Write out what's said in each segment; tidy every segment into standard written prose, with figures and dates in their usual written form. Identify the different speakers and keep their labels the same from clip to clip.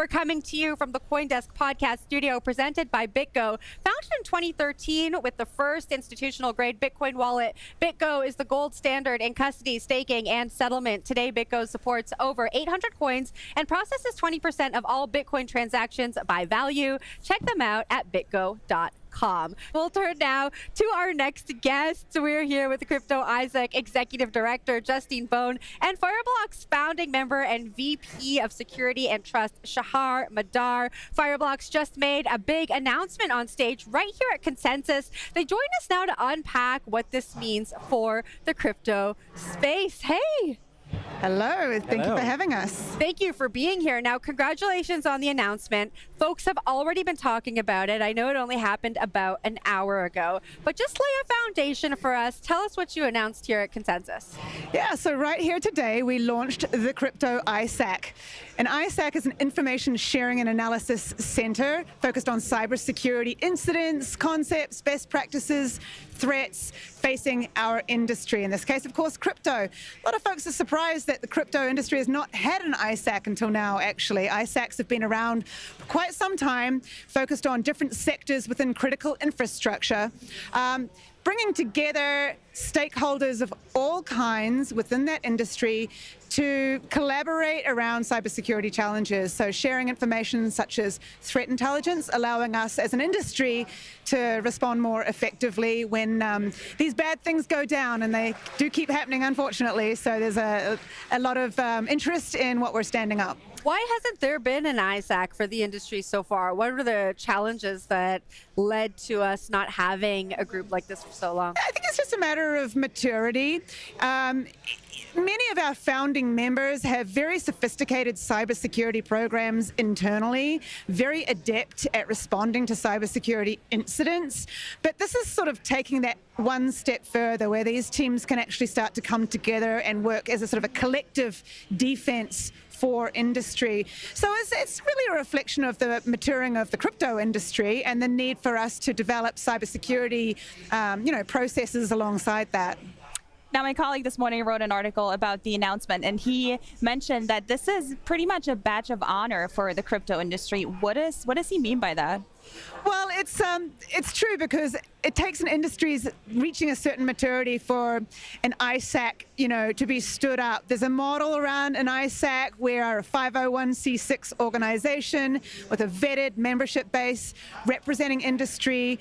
Speaker 1: We're coming to you from the CoinDesk podcast studio presented by BitGo. Founded in 2013 with the first institutional-grade Bitcoin wallet, BitGo is the gold standard in custody, staking, and settlement. Today, BitGo supports over 800 coins and processes 20% of all Bitcoin transactions by value. Check them out at bitgo.com. We'll turn now to our next guest. We're here with the Crypto ISAC Executive Director, Justine Braun, and Fireblocks founding member and VP of Security and Trust, Shahar Madar. Fireblocks just made a big announcement on stage right here at Consensus. They join us now to unpack what this means for the crypto space. Hey!
Speaker 2: Hello, thank you for having us.
Speaker 1: Thank you for being here. Now, congratulations on the announcement. Folks have already been talking about it. I know it only happened about an hour ago, but just lay a foundation for us. Tell us what you announced here at Consensus.
Speaker 2: Yeah, so right here today, we launched the Crypto ISAC. And ISAC is an information sharing and analysis center focused on cybersecurity incidents, concepts, best practices, threats facing our industry. In this case, of course, crypto. A lot of folks are surprised that the crypto industry has not had an ISAC until now, actually. ISACs have been around for quite some time, focused on different sectors within critical infrastructure, bringing together stakeholders of all kinds within that industry to collaborate around cybersecurity challenges. So sharing information such as threat intelligence, allowing us as an industry to respond more effectively when these bad things go down, and they do keep happening, unfortunately. So there's a lot of interest in what we're standing up.
Speaker 1: Why hasn't there been an ISAC for the industry so far? What are the challenges that led to us not having a group like this for so long?
Speaker 2: I think it's just a matter of maturity. Many of our founding members have very sophisticated cybersecurity programs internally, very adept at responding to cybersecurity incidents. But this is sort of taking that one step further, where these teams can actually start to come together and work as a sort of a collective defense for industry. So it's really a reflection of the maturing of the crypto industry and the need for us to develop cybersecurity processes alongside that.
Speaker 3: Now, my colleague this morning wrote an article about the announcement, and he mentioned that this is pretty much a badge of honor for the crypto industry. What does he mean by that?
Speaker 2: Well, it's true, because it takes an industry's reaching a certain maturity for an ISAC, to be stood up. There's a model around an ISAC. We're a 501c6 organization with a vetted membership base representing industry.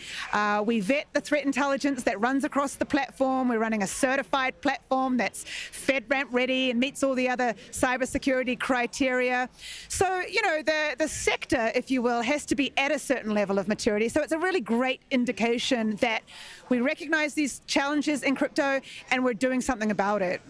Speaker 2: We vet the threat intelligence that runs across the platform. We're running a certified platform that's FedRAMP ready and meets all the other cybersecurity criteria. So, the sector, if you will, has to be at a certain level of maturity. So it's a really great indication that we recognize these challenges in crypto and we're doing something about it.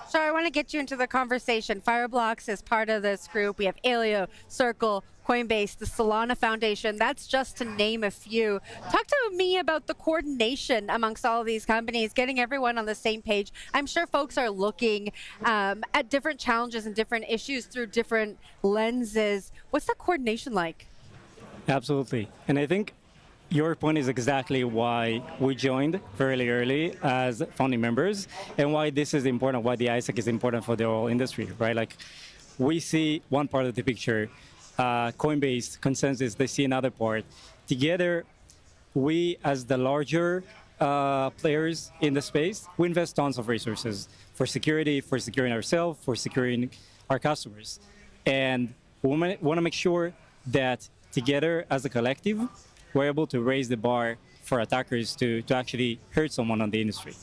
Speaker 1: So I want to get you into the conversation. Fireblocks is part of this group. We have Alio, Circle, Coinbase, the Solana Foundation. That's just to name a few. Talk to me about the coordination amongst all of these companies, getting everyone on the same page. I'm sure folks are looking at different challenges and different issues through different lenses. What's that coordination like?
Speaker 4: Absolutely. And I think your point is exactly why we joined fairly early as founding members, and why this is important, why the ISAC is important for the whole industry, right? Like, we see one part of the picture, Coinbase, Consensus, they see another part. Together, we, as the larger players in the space, we invest tons of resources for security, for securing ourselves, for securing our customers. And we want to make sure that together as a collective, we're able to raise the bar for attackers to actually hurt someone on the industry.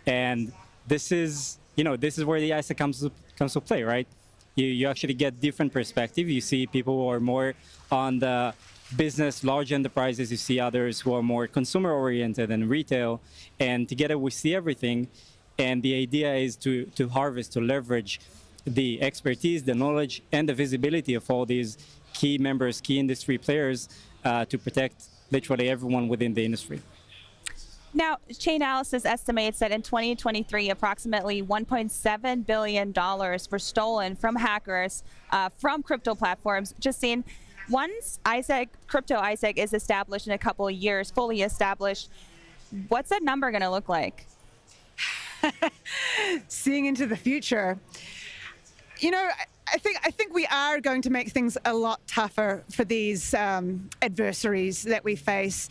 Speaker 4: And this is where the ISAC comes to play, right? You actually get different perspective. You see people who are more on the business, large enterprises. You see others who are more consumer-oriented and retail. And together we see everything. And the idea is to harvest, to leverage the expertise, the knowledge, and the visibility of all these key members, key industry players, to protect literally everyone within the industry.
Speaker 3: Now, Chainalysis estimates that in 2023, approximately $1.7 billion were stolen from hackers from crypto platforms. Justine, once crypto ISAC is established in a couple of years, fully established, what's that number going to look like?
Speaker 2: Seeing into the future, I think we are going to make things a lot tougher for these adversaries that we face.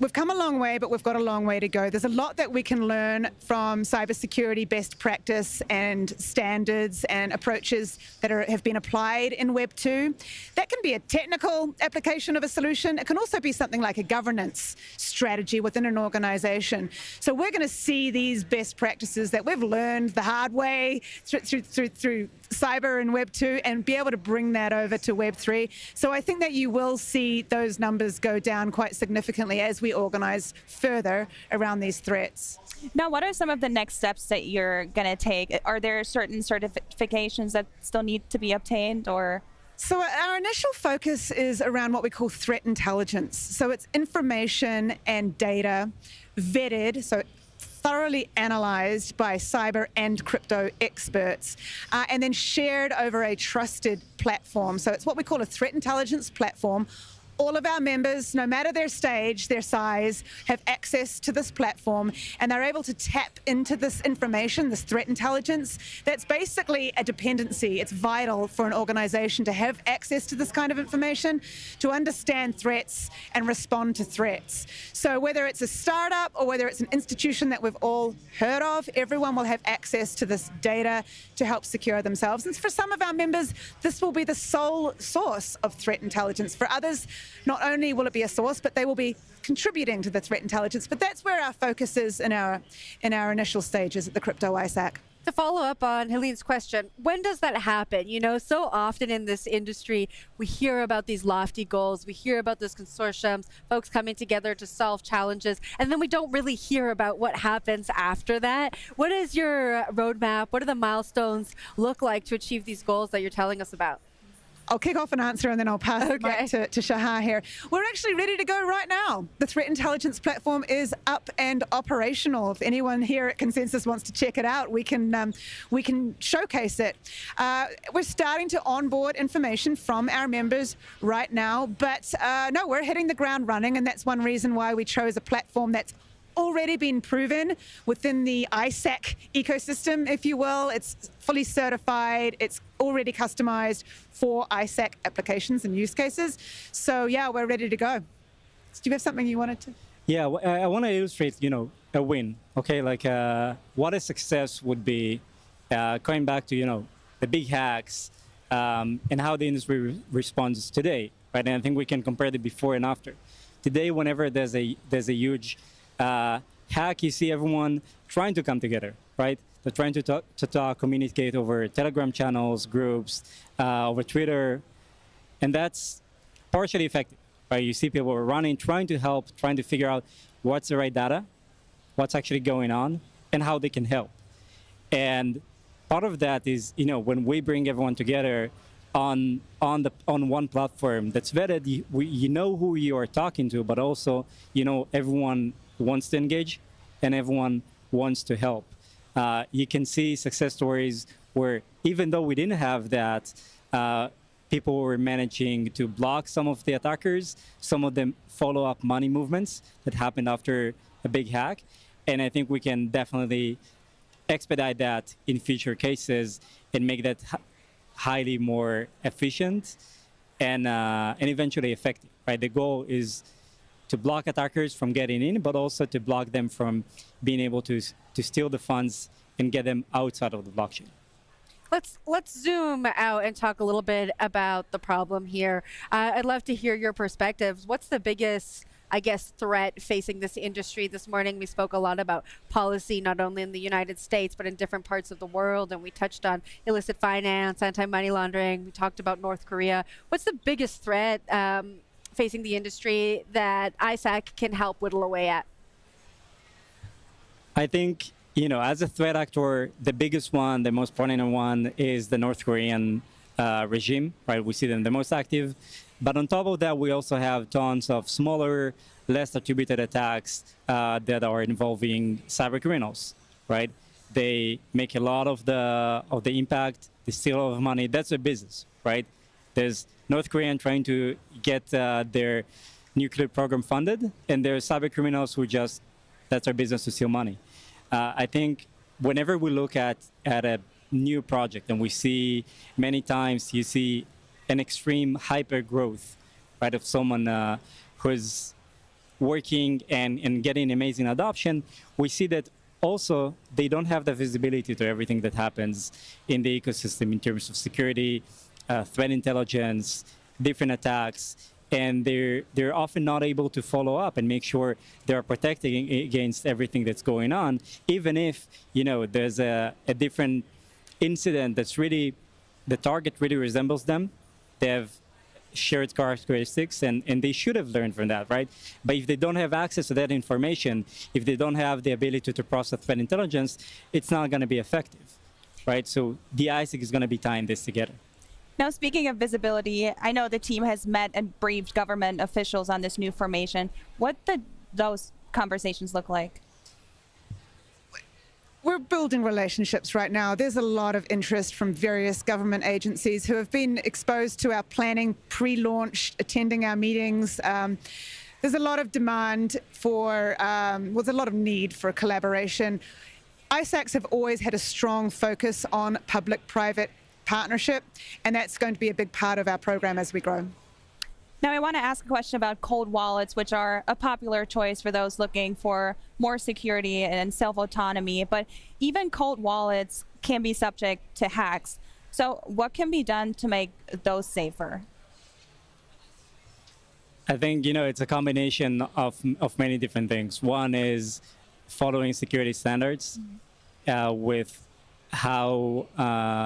Speaker 2: We've come a long way, but we've got a long way to go. There's a lot that we can learn from cybersecurity best practice and standards and approaches that have been applied in Web 2. That can be a technical application of a solution. It can also be something like a governance strategy within an organization. So we're going to see these best practices that we've learned the hard way through cyber and Web 2 and be able to bring that over to Web 3. So I think that you will see those numbers go down quite significantly as we organize further around these threats.
Speaker 3: Now, what are some of the next steps that you're going to take? Are there certain certifications that still need to be obtained, or?
Speaker 2: So our initial focus is around what we call threat intelligence. So it's information and data vetted, so thoroughly analyzed by cyber and crypto experts, and then shared over a trusted platform. So it's what we call a threat intelligence platform. All of our members, no matter their stage, their size, have access to this platform, and they're able to tap into this information, this threat intelligence. That's basically a dependency. It's vital for an organization to have access to this kind of information, to understand threats and respond to threats. So whether it's a startup or whether it's an institution that we've all heard of, everyone will have access to this data to help secure themselves. And for some of our members, this will be the sole source of threat intelligence. For others, not only will it be a source, but they will be contributing to the threat intelligence. But that's where our focus is in our initial stages at the Crypto ISAC.
Speaker 1: To follow up on Helene's question, when does that happen? You know, so often in this industry, we hear about these lofty goals, we hear about those consortiums, folks coming together to solve challenges, and then we don't really hear about what happens after that. What is your roadmap? What do the milestones look like to achieve these goals that you're telling us about?
Speaker 2: I'll kick off an answer and then I'll pass the mic to Shahar here. We're actually ready to go right now. The threat intelligence platform is up and operational. If anyone here at Consensus wants to check it out, we can showcase it. We're starting to onboard information from our members right now, but no, we're hitting the ground running, and that's one reason why we chose a platform that's already been proven within the ISAC ecosystem, if you will. It's fully certified. It's already customized for ISAC applications and use cases. So yeah, we're ready to go. Do you have something you wanted to?
Speaker 4: Yeah, I want to illustrate, a win. Okay, like what a success would be, going back to, the big hacks and how the industry responds today, right? And I think we can compare the before and after. Today, whenever there's a huge hack, you see everyone trying to come together, right? They're trying to talk, communicate over Telegram channels, groups, over Twitter, and that's partially effective, right? You see people running, trying to help, trying to figure out what's the right data, what's actually going on, and how they can help. And part of that is, when we bring everyone together on one platform that's vetted, you know who you are talking to, but also, everyone wants to engage and everyone wants to help. You can see success stories where even though we didn't have that, people were managing to block some of the attackers, some of them follow up money movements that happened after a big hack. And I think we can definitely expedite that in future cases and make that highly more efficient and eventually effective, right? The goal is to block attackers from getting in, but also to block them from being able to steal the funds and get them outside of the blockchain.
Speaker 1: Let's zoom out and talk a little bit about the problem here. I'd love to hear your perspectives. What's the biggest, threat facing this industry? This morning we spoke a lot about policy, not only in the United States, but in different parts of the world. And we touched on illicit finance, anti-money laundering. We talked about North Korea. What's the biggest threat facing the industry that ISAC can help whittle away at?
Speaker 4: I think, as a threat actor, the biggest one, the most prominent one is the North Korean regime, right? We see them the most active. But on top of that, we also have tons of smaller, less attributed attacks that are involving cyber criminals, right? They make a lot of the impact, they steal a lot of money. That's their business, right? There's North Korean trying to get their nuclear program funded, and there's cyber criminals who that's their business to steal money. I think whenever we look at a new project, and we see many times you see an extreme hyper growth, right, of someone who's working and getting amazing adoption. We see that also they don't have the visibility to everything that happens in the ecosystem in terms of security, threat intelligence, different attacks, and they're often not able to follow up and make sure they're protecting against everything that's going on, even if there's a different incident that's really, the target really resembles them. They have shared characteristics, and they should have learned from that, right? But if they don't have access to that information, if they don't have the ability to process threat intelligence, it's not going to be effective, right? So the ISAC is going to be tying this together.
Speaker 3: Now, speaking of visibility, I know the team has met and briefed government officials on this new formation. What did those conversations look like?
Speaker 2: We're building relationships right now. There's a lot of interest from various government agencies who have been exposed to our planning pre-launch, attending our meetings. There's a lot of demand for, there's a lot of need for collaboration. ISACs have always had a strong focus on public-private partnership, and that's going to be a big part of our program as we grow.
Speaker 3: Now, I want to ask a question about cold wallets, which are a popular choice for those looking for more security and self-autonomy, but even cold wallets can be subject to hacks. So what can be done to make those safer?
Speaker 4: I think, it's a combination of many different things. One is following security standards with how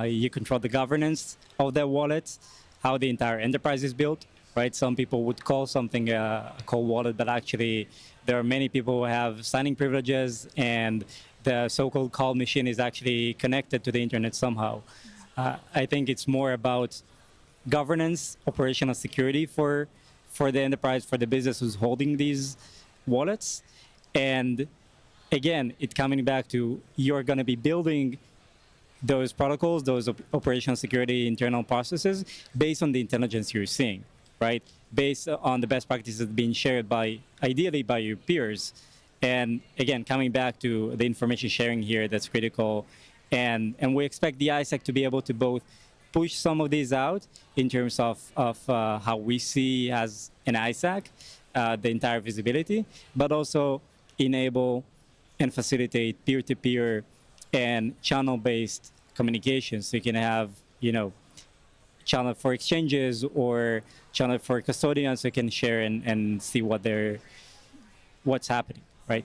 Speaker 4: you control the governance of their wallets, how the entire enterprise is built. Right, some people would call something a cold wallet, but actually there are many people who have signing privileges, and the so-called call machine is actually connected to the internet somehow. I think it's more about governance, operational security for the enterprise, for the business who's holding these wallets. And again, it's coming back to you're going to be building those protocols, those operational security internal processes based on the intelligence you're seeing. Right, based on the best practices being shared ideally by your peers. And again, coming back to the information sharing here, that's critical. And we expect the ISAC to be able to both push some of these out in terms of how we see as an ISAC, the entire visibility, but also enable and facilitate peer-to-peer and channel-based communication. So you can have, channel for exchanges or channel for custodians who can share and see what's happening, right?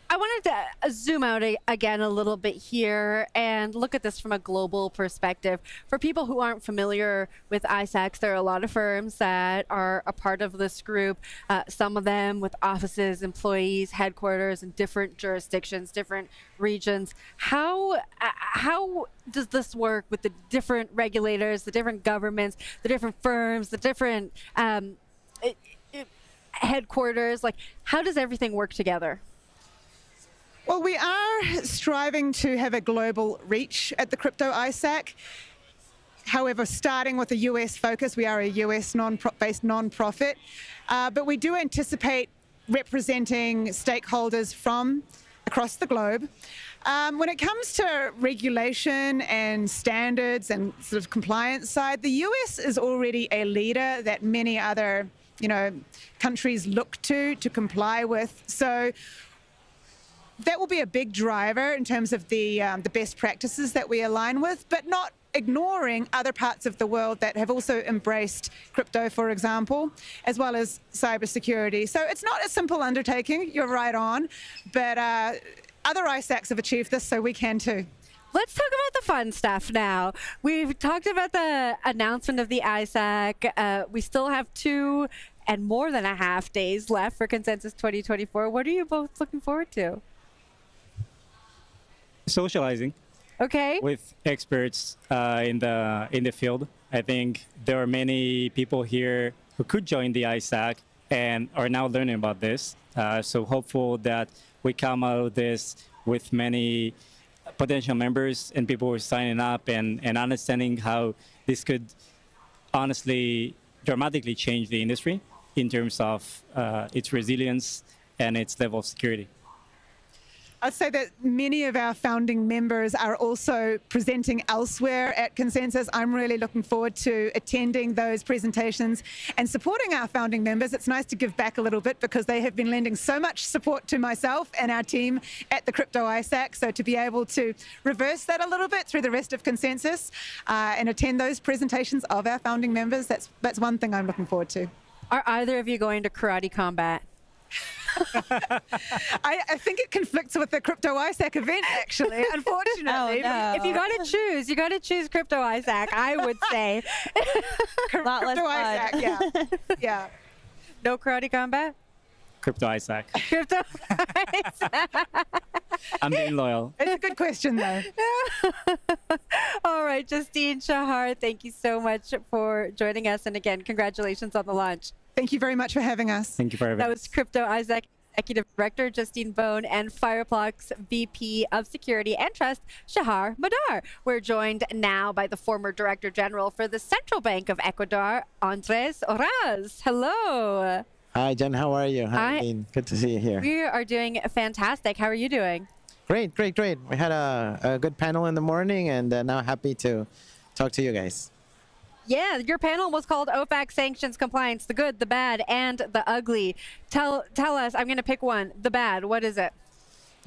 Speaker 1: I wanted to zoom out again a little bit here and look at this from a global perspective. For people who aren't familiar with ISACs, there are a lot of firms that are a part of this group, some of them with offices, employees, headquarters in different jurisdictions, different regions. How does this work with the different regulators, the different governments, the different firms, the different headquarters? Like, how does everything work together?
Speaker 2: Well, we are striving to have a global reach at the Crypto ISAC. However, starting with a US focus, we are a US based nonprofit, but we do anticipate representing stakeholders from across the globe. When it comes to regulation and standards and sort of compliance side, the US is already a leader that many other, countries look to comply with. So that will be a big driver in terms of the best practices that we align with, but not ignoring other parts of the world that have also embraced crypto, for example, as well as cybersecurity. So it's not a simple undertaking, you're right on, but other ISACs have achieved this, so we can too.
Speaker 1: Let's talk about the fun stuff now. We've talked about the announcement of the ISAC. We still have 2 and more than a half days left for Consensus 2024. What are you both looking forward to?
Speaker 4: Socializing.
Speaker 1: Okay.
Speaker 4: With experts in the field. I think there are many people here who could join the ISAC and are now learning about this. So hopeful that we come out of this with many potential members and people who are signing up and understanding how this could honestly dramatically change the industry in terms of its resilience and its level of security.
Speaker 2: I'd say that many of our founding members are also presenting elsewhere at Consensus. I'm really looking forward to attending those presentations and supporting our founding members. It's nice to give back a little bit because they have been lending so much support to myself and our team at the Crypto ISAC. So to be able to reverse that a little bit through the rest of Consensus and attend those presentations of our founding members, that's one thing I'm looking forward to.
Speaker 1: Are either of you going to karate combat?
Speaker 2: I think it conflicts with the Crypto ISAC event, actually, unfortunately.
Speaker 3: Oh, no.
Speaker 1: If you got to choose Crypto ISAC, I would say.
Speaker 3: Lot less
Speaker 2: Crypto
Speaker 3: fun.
Speaker 2: ISAC, yeah. Yeah.
Speaker 1: No karate combat?
Speaker 4: Crypto ISAC.
Speaker 1: Crypto ISAC.
Speaker 4: I'm being loyal.
Speaker 2: It's a good question, though.
Speaker 1: All right, Justine, Shahar, thank you so much for joining us. And again, congratulations on the launch.
Speaker 2: Thank you very much for having us.
Speaker 4: Thank you for having
Speaker 1: That
Speaker 4: us.
Speaker 1: was Crypto ISAC Executive Director Justine Braun and Fireblocks VP of Security and Trust, Shahar Madar. We're joined now by the former Director General for the Central Bank of Ecuador, Andrés Arauz. Hello.
Speaker 5: Hi, Jen. How are you? Hi, Helene. Good to see you here.
Speaker 1: We are doing fantastic. How are you doing?
Speaker 5: Great, great, great. We had a good panel in the morning, and now happy to talk to you guys.
Speaker 1: Yeah, your panel was called OFAC Sanctions Compliance, the good, the bad, and the ugly. Tell us, I'm going to pick one, the bad. What is it?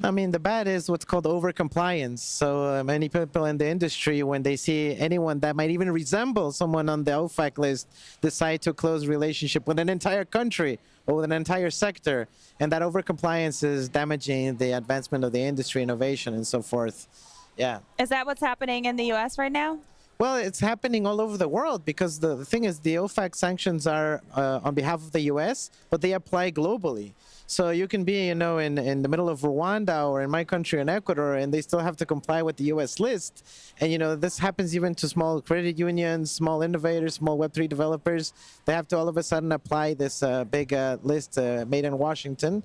Speaker 5: I mean, the bad is what's called overcompliance. So many people in the industry, when they see anyone that might even resemble someone on the OFAC list, decide to close relationship with an entire country or with an entire sector. And that overcompliance is damaging the advancement of the industry, innovation, and so forth. Yeah.
Speaker 3: Is that what's happening in the U.S. right now?
Speaker 5: Well, it's happening all over the world because the thing is the OFAC sanctions are on behalf of the U.S., but they apply globally. So you can be, in the middle of Rwanda or in my country in Ecuador, and they still have to comply with the U.S. list. And, this happens even to small credit unions, small innovators, small Web3 developers. They have to all of a sudden apply this big list made in Washington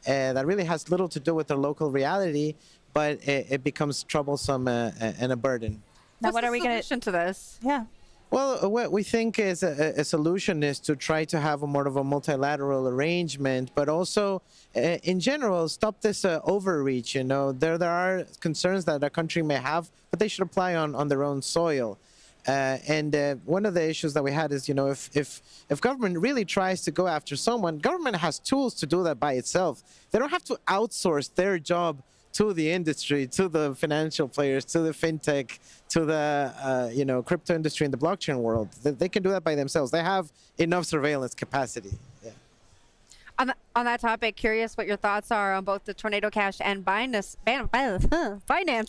Speaker 5: that really has little to do with their local reality, but it becomes troublesome and a burden.
Speaker 3: Now,
Speaker 1: What's
Speaker 3: what
Speaker 1: the
Speaker 3: are we going
Speaker 1: solution to this?
Speaker 3: Yeah.
Speaker 5: Well, what we think is a solution is to try to have a more of a multilateral arrangement, but also, in general, stop this overreach. There are concerns that a country may have, but they should apply on their own soil. And one of the issues that we had is, if government really tries to go after someone, government has tools to do that by itself. They don't have to outsource their job to the industry, to the financial players, to the fintech, to the crypto industry and the blockchain world. They can do that by themselves. They have enough surveillance capacity. Yeah.
Speaker 1: On that topic, curious what your thoughts are on both the Tornado Cash and Binance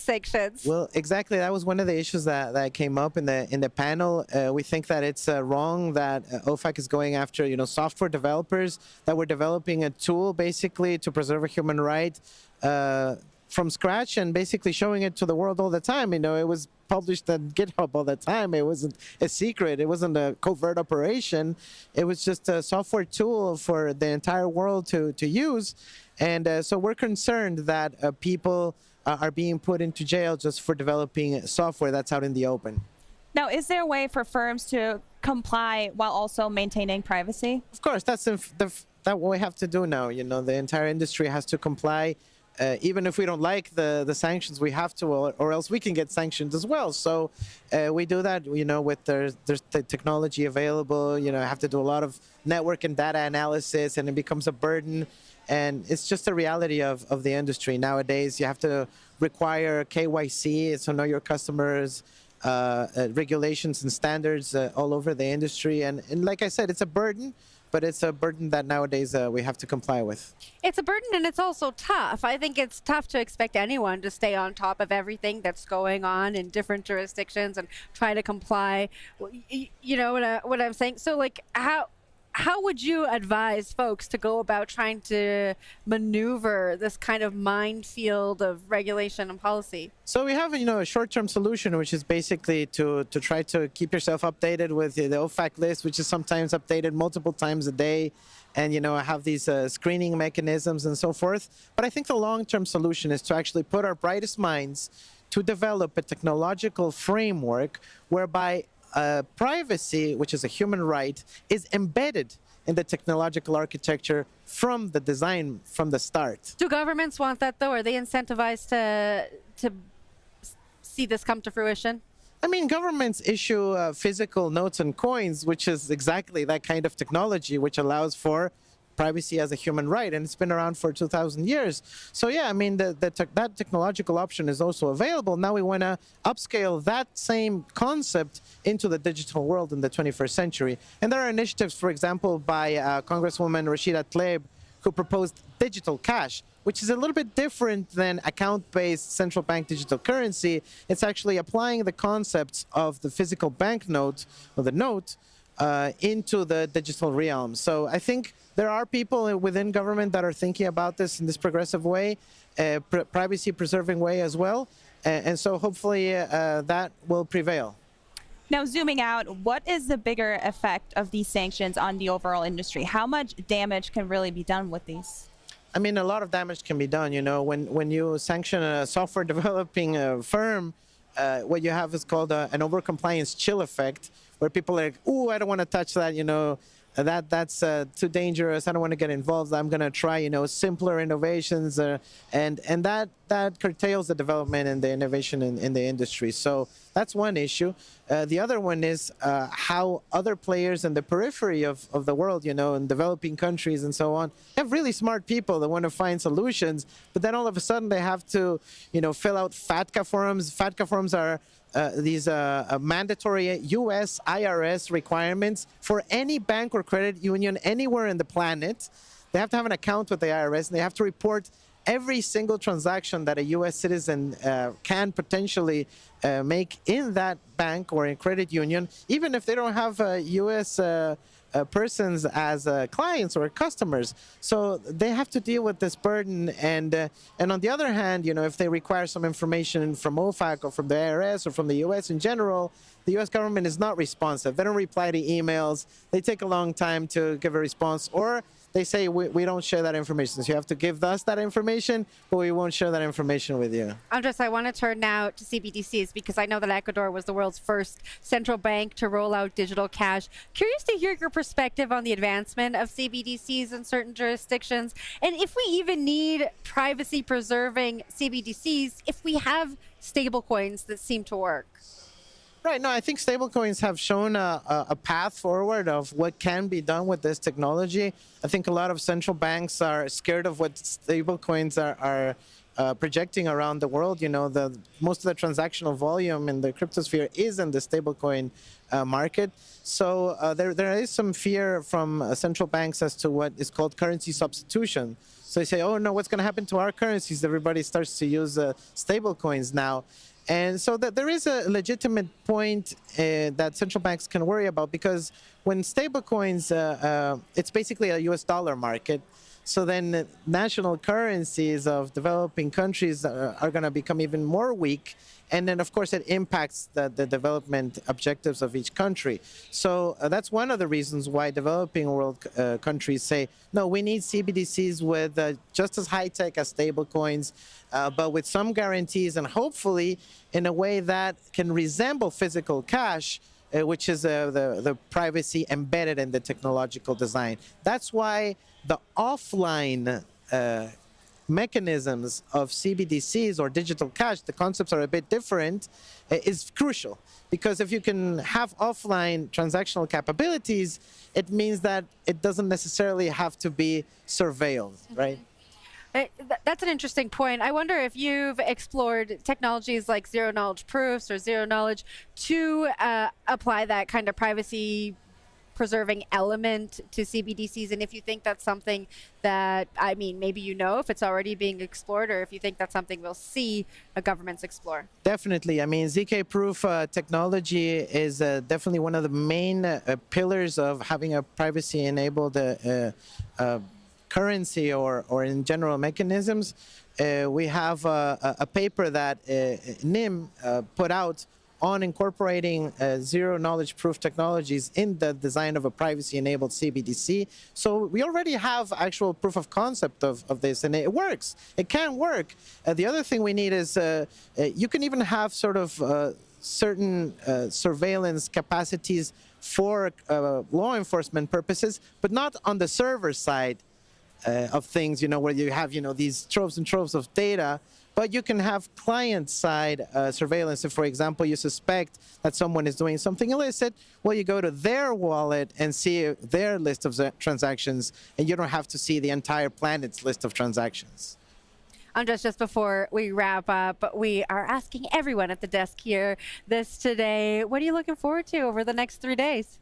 Speaker 1: sanctions.
Speaker 5: Well, exactly. That was one of the issues that came up in the panel. We think that it's wrong that OFAC is going after software developers that were developing a tool basically to preserve a human right from scratch and basically showing it to the world all the time. It was published on GitHub all the time. It wasn't a secret. It wasn't a covert operation. It was just a software tool for the entire world to use. And so we're concerned that people are being put into jail just for developing software that's out in the open.
Speaker 3: Now, is there a way for firms to comply while also maintaining privacy?
Speaker 5: Of course, that's what we have to do now. The entire industry has to comply. Even if we don't like the sanctions, we have to, or else we can get sanctioned as well. So we do that, with there's the technology available. Have to do a lot of network and data analysis, and it becomes a burden. And it's just a reality of the industry nowadays. You have to require KYC, so know your customers, regulations and standards all over the industry. And like I said, it's a burden. But it's a burden that nowadays we have to comply with.
Speaker 1: It's a burden, and it's also tough. I think it's tough to expect anyone to stay on top of everything that's going on in different jurisdictions and try to comply. You know what I'm saying? So, how would you advise folks to go about trying to maneuver this kind of minefield of regulation and policy?
Speaker 5: So we have, a short-term solution, which is basically to try to keep yourself updated with the OFAC list, which is sometimes updated multiple times a day, and, have these screening mechanisms and so forth. But I think the long-term solution is to actually put our brightest minds to develop a technological framework whereby privacy, which is a human right, is embedded in the technological architecture from the design, from the start.
Speaker 1: Do governments want that, though? Are they incentivized to see this come to fruition?
Speaker 5: I mean, governments issue physical notes and coins, which is exactly that kind of technology, which allows for privacy as a human right, and it's been around for 2,000 years. So yeah, I mean, that technological option is also available. Now we want to upscale that same concept into the digital world in the 21st century. And there are initiatives, for example, by Congresswoman Rashida Tlaib, who proposed digital cash, which is a little bit different than account-based central bank digital currency. It's actually applying the concepts of the physical banknote or the note into the digital realm. So I think there are people within government that are thinking about this in this progressive way, privacy-preserving way as well. And so hopefully that will prevail.
Speaker 3: Now, zooming out, what is the bigger effect of these sanctions on the overall industry? How much damage can really be done with these?
Speaker 5: I mean, a lot of damage can be done. You know, when you sanction a software developing firm, what you have is called an overcompliance chill effect, where people are like, "Ooh, I don't want to touch that. You know, that's too dangerous. I don't want to get involved. I'm going to try, you know, simpler innovations," and that curtails the development and the innovation in the industry. So that's one issue. The other one is how other players in the periphery of the world, you know, in developing countries and so on, have really smart people that want to find solutions, but then all of a sudden they have to, you know, fill out FATCA forms. FATCA forms are these mandatory U.S. IRS requirements for any bank or credit union anywhere in the planet. They have to have an account with the IRS, and they have to report every single transaction that a U.S. citizen can potentially make in that bank or in credit union, even if they don't have U.S. persons as clients or customers. So they have to deal with this burden. And on the other hand, you know, if they require some information from OFAC or from the IRS or from the U.S. in general, the U.S. government is not responsive. They don't reply to emails. They take a long time to give a response, or they say, we don't share that information. So you have to give us that information, but we won't share that information with you.
Speaker 1: Andrés, I want to turn now to CBDCs, because I know that Ecuador was the world's first central bank to roll out digital cash. Curious to hear your perspective on the advancement of CBDCs in certain jurisdictions, and if we even need privacy-preserving CBDCs if we have stablecoins that seem to work.
Speaker 5: Right. No, I think stablecoins have shown a path forward of what can be done with this technology. I think a lot of central banks are scared of what stablecoins are projecting around the world. You know, most of the transactional volume in the cryptosphere is in the stablecoin market. So there is some fear from central banks as to what is called currency substitution. So they say, oh, no, what's going to happen to our currencies? Everybody starts to use stablecoins now. And so that there is a legitimate point that central banks can worry about, because when stablecoins, it's basically a US dollar market. So then national currencies of developing countries are going to become even more weak. And then, of course, it impacts the development objectives of each country. So that's one of the reasons why developing world countries say, no, we need CBDCs with just as high tech as stablecoins, but with some guarantees, and hopefully in a way that can resemble physical cash, which is the privacy embedded in the technological design. That's why the offline mechanisms of CBDCs or digital cash, the concepts are a bit different, is crucial. Because if you can have offline transactional capabilities, it means that it doesn't necessarily have to be surveilled, right?
Speaker 1: That's an interesting point. I wonder if you've explored technologies like zero-knowledge proofs or zero-knowledge to apply that kind of privacy-preserving element to CBDCs, and if you think that's something that, I mean, maybe you know if it's already being explored, or if you think that's something we'll see governments explore.
Speaker 5: Definitely. I mean, ZK-proof technology is definitely one of the main pillars of having a privacy-enabled currency or in general mechanisms. We have a paper that NIM put out on incorporating zero-knowledge proof technologies in the design of a privacy-enabled CBDC. So we already have actual proof of concept of this, and it works. It can work. The other thing we need is you can even have sort of certain surveillance capacities for law enforcement purposes, but not on the server side of things, where you have, these troves and troves of data, but you can have client-side surveillance. If, for example, you suspect that someone is doing something illicit, well, you go to their wallet and see their list of transactions, and you don't have to see the entire planet's list of transactions.
Speaker 1: Andrés, just before we wrap up, we are asking everyone at the desk here this today. What are you looking forward to over the next 3 days?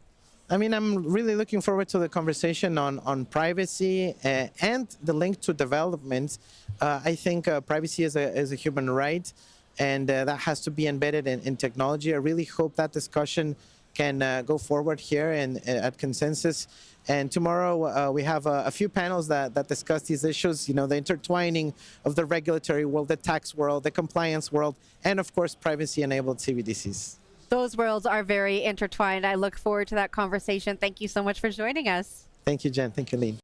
Speaker 5: I mean, I'm really looking forward to the conversation on privacy and the link to development. I think privacy is a human right, and that has to be embedded in technology. I really hope that discussion can go forward here and at Consensus. And tomorrow we have a few panels that discuss these issues, the intertwining of the regulatory world, the tax world, the compliance world, and of course, privacy-enabled CBDCs.
Speaker 1: Those worlds are very intertwined. I look forward to that conversation. Thank you so much for joining us.
Speaker 5: Thank you, Jen. Thank you, Helene.